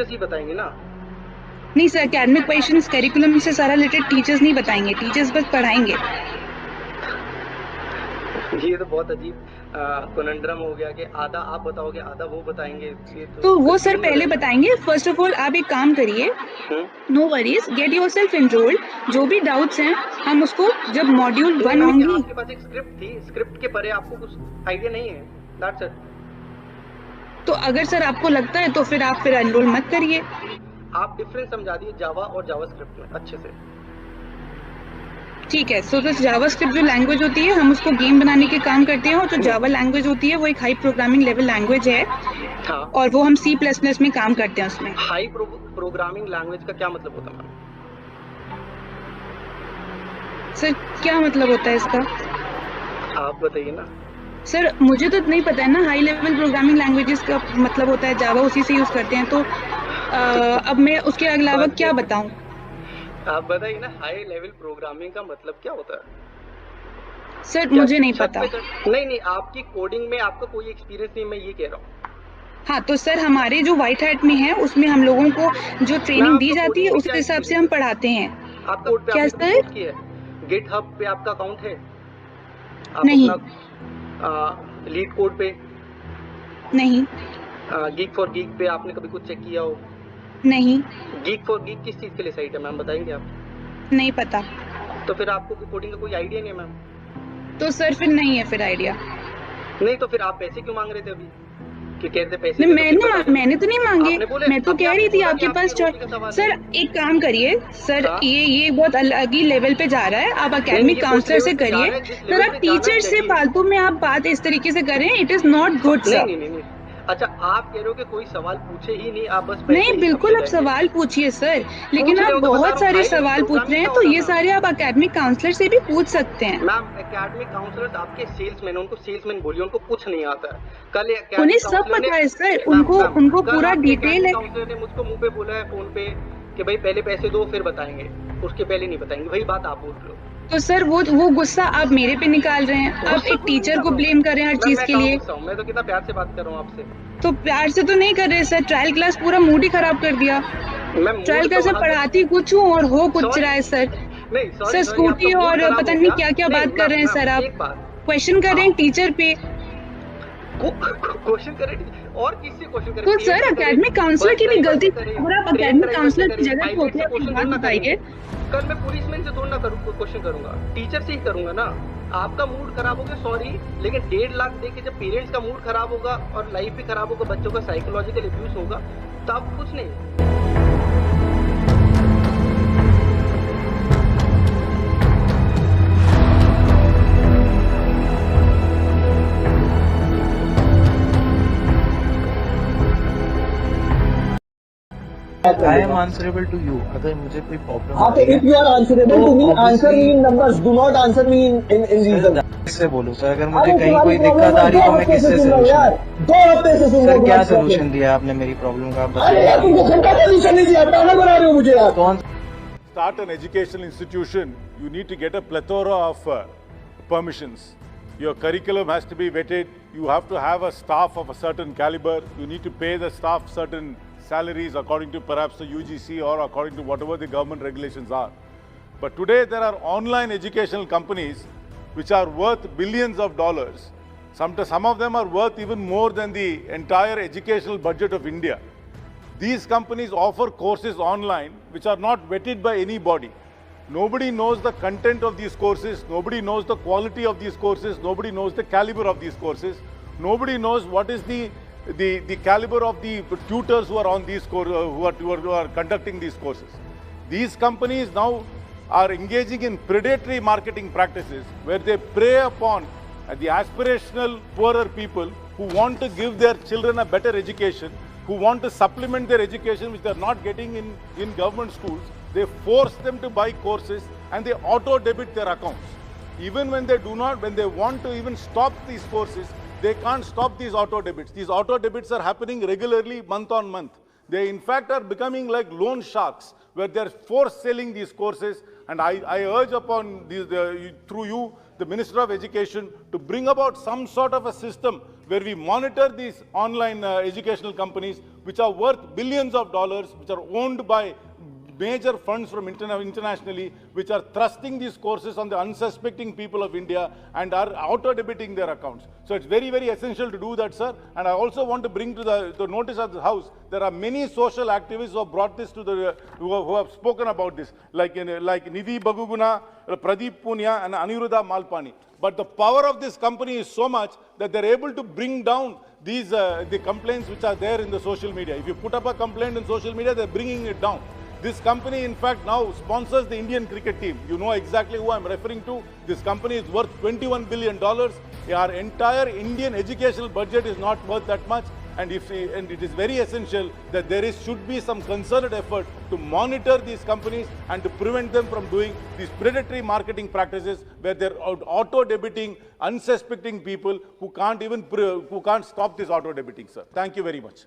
Teachers ही बताएंगे ना। नहीं सर, एकेडमिक क्वेश्चंस करिकुलम से सारा रिलेटेड टीचर्स नहीं बताएंगे, टीचर्स बस पढ़ाएंगे। ये तो बहुत अजीब कॉन्ड्रम हो गया कि आधा आप बताओगे आधा वो बताएंगे। ये तो वो सर confusing पहले रहेगा। बताएंगे। फर्स्ट ऑफ ऑल आप एक काम करिए, no worries, get yourself enrolled. जो भी डाउट्स हैं हम उसको जब मॉड्यूल 1 होंगी। आपके पास एक स्क्रिप्ट थी, स्क्रिप्ट के परे आपको कुछ आइडिया नहीं है, दैट्स इट। तो अगर सर आपको लगता है तो फिर आप एनरोल मत करिए। आप डिफरेंस समझा दिए जावा और जावास्क्रिप्ट में अच्छे से। ठीक है, सो दिस जावास्क्रिप्ट जो लैंग्वेज होती है हम उसको गेम बनाने के काम करते हैं, और जो जावा लैंग्वेज होती है वो एक हाई प्रोग्रामिंग लेवल लैंग्वेज है। हाँ। और वो हम C++ में काम करते हैं उसमें। हाई प्रोग्रामिंग लैंग्वेज का क्या मतलब होता है मैम? सर क्या मतलब होता है इसका? आप बताइए ना। सर मुझे तो नहीं पता है ना, हाई लेवल प्रोग्रामिंग लैंग्वेजेस का मतलब होता है जावा, उसी से यूज करते हैं। तो अब मैं उसके अलावा क्या बताऊं? आप बताइए ना, हाई लेवल प्रोग्रामिंग का मतलब क्या होता है? सर मुझे नहीं पता। नहीं, आपकी कोडिंग में आपका कोई एक्सपीरियंस नहीं, मैं ये कह रहा हूँ। हाँ तो सर हमारे जो व्हाइट हैट में है उसमें हम लोगों को जो ट्रेनिंग दी जाती है उस हिसाब से हम पढ़ाते हैं। आपका कोड पे क्या आपने सर? कोड किया है? गिटहब पे आपका अकाउंट है? आप नहीं। अपना लीड कोड पे? नहीं। गीक फॉर गीक पे आपने कभी कुछ चेक किया हो? नहीं। गीक फॉर गीक किस चीज के लिए साइट है मैम, बताएंगे आप? नहीं पता। तो फिर आपको कोडिंग का कोई आइडिया नहीं है मैम? तो सर फिर नहीं है फिर आइडिया। नहीं तो फिर आप पैसे क्यों मांग रहे थे अभी? कि कहते पैसे नहीं, मैंने तो नहीं मांगे। मैं तो कह रही थी आपके पास सर एक काम करिए सर, ये बहुत अलग ही लेवल पे जा रहा है। आप एकेडमिक काउंसलर से करिए सर, आप टीचर से फालतू में आप बात इस तरीके से कर रहे हैं, it is not good sir. नहीं। अच्छा आप कह रहे हो कि कोई सवाल पूछे ही नहीं, आप बस नहीं बिल्कुल आप सवाल पूछिए सर, लेकिन आप बहुत सारे सवाल पूछ रहे हैं, तो ये सारे आप एकेडमिक काउंसलर से भी पूछ सकते हैं। मैम एकेडमिक काउंसलर आपके सेल्समैन, उनको सेल्समैन बोलिए, उनको कुछ नहीं आता है। कल उन्हें सब पता है सर, उनको पूरा डिटेल है। काउंसलर ने मुझको मुंह पे बोला है फोन पे कि भाई पहले पैसे दो फिर बताएंगे, उसके पहले नहीं बताएंगे। वही बात आप बोल रहे हो। तो सर वो गुस्सा आप मेरे पे निकाल रहे हैं, आप एक टीचर को ब्लेम कर रहे हैं हर चीज के लिए। मैं तो कितना प्यार से बात कर रहा हूँ आपसे। तो प्यार से तो नहीं कर रहे सर, ट्रायल क्लास पूरा मूड ही खराब कर दिया। ट्रायल क्लास में पढ़ाती कुछ हूँ और हो कुछ रहा है सर। सर स्कूटी और पता नहीं क्या क्या बात कर रहे हैं सर, आप क्वेश्चन कर रहे हैं टीचर पे। क्वेश्चन करें और किससे क्वेश्चन करें? तो सर एकेडमिक काउंसलर की भी गलती, पूरा एकेडमिक काउंसलर की जगह होती है, अपनी बात बताइए। कल मैं पुलिसमैन से थोड़ा ना क्वेश्चन करूंगा, टीचर से ही करूंगा ना। आपका मूड खराब हो गया सॉरी, लेकिन 1.5 लाख देके जब पेरेंट्स का मूड खराब होगा और लाइफ भी खराब होगा, बच्चों का साइकोलॉजिकल अब्यूज होगा, तब कुछ नहीं। I am answerable to you. अगर मुझे कोई प्रॉब्लम हाँ तो if you are answerable to me, answer me in numbers. Do not answer me in reason. किससे बोलूं सर? अगर मुझे कहीं कोई दिक्कत आ रही तो मैं किससे सोल्यूशन? 2 हफ्ते से सुन रहा हूँ। सर क्या सोल्यूशन दिया आपने मेरी प्रॉब्लम का? आप अरे यार तुमको घंटा सोल्यूशन नहीं दिया, टाना बना रहे हो मुझे यार। कौन? Start an educational institution, you need to get a plethora of permissions. Your curriculum has to be vetted. You have to have a staff of a certain caliber. You need to pay the staff certain salaries according to perhaps the UGC or according to whatever the government regulations are. But today there are online educational companies which are worth billions of dollars. Some of them are worth even more than the entire educational budget of India. These companies offer courses online which are not vetted by anybody. Nobody knows the content of these courses. Nobody knows the quality of these courses. Nobody knows the caliber of these courses. Nobody knows what is the caliber of the tutors who are on these who are conducting these courses. These companies now are engaging in predatory marketing practices where they prey upon the aspirational poorer people who want to give their children a better education, who want to supplement their education which they are not getting in government schools. They force them to buy courses and they auto debit their accounts. Even when they want to even stop these courses, they can't stop these auto debits. These auto debits are happening regularly month on month. They in fact are becoming like loan sharks, where they're force selling these courses. And I urge upon through you, the Minister of Education, to bring about some sort of a system where we monitor these online educational companies, which are worth billions of dollars, which are owned by major funds from internationally, which are thrusting these courses on the unsuspecting people of India and are auto-debiting their accounts. So it's very, very essential to do that, sir. And I also want to bring to the notice of the House, there are many social activists who have brought this to the, who have spoken about this, like Nidhi Baguguna, Pradeep Punia, and Aniruddha Malpani. But the power of this company is so much that they're able to bring down these the complaints which are there in the social media. If you put up a complaint in social media, they're bringing it down. This company, in fact, now sponsors the Indian cricket team. You know exactly who I'm referring to. This company is worth $21 billion. Our entire Indian educational budget is not worth that much. And it is very essential that should be some concerted effort to monitor these companies and to prevent them from doing these predatory marketing practices where they're auto-debiting unsuspecting people who can't stop this auto-debiting, sir. Thank you very much.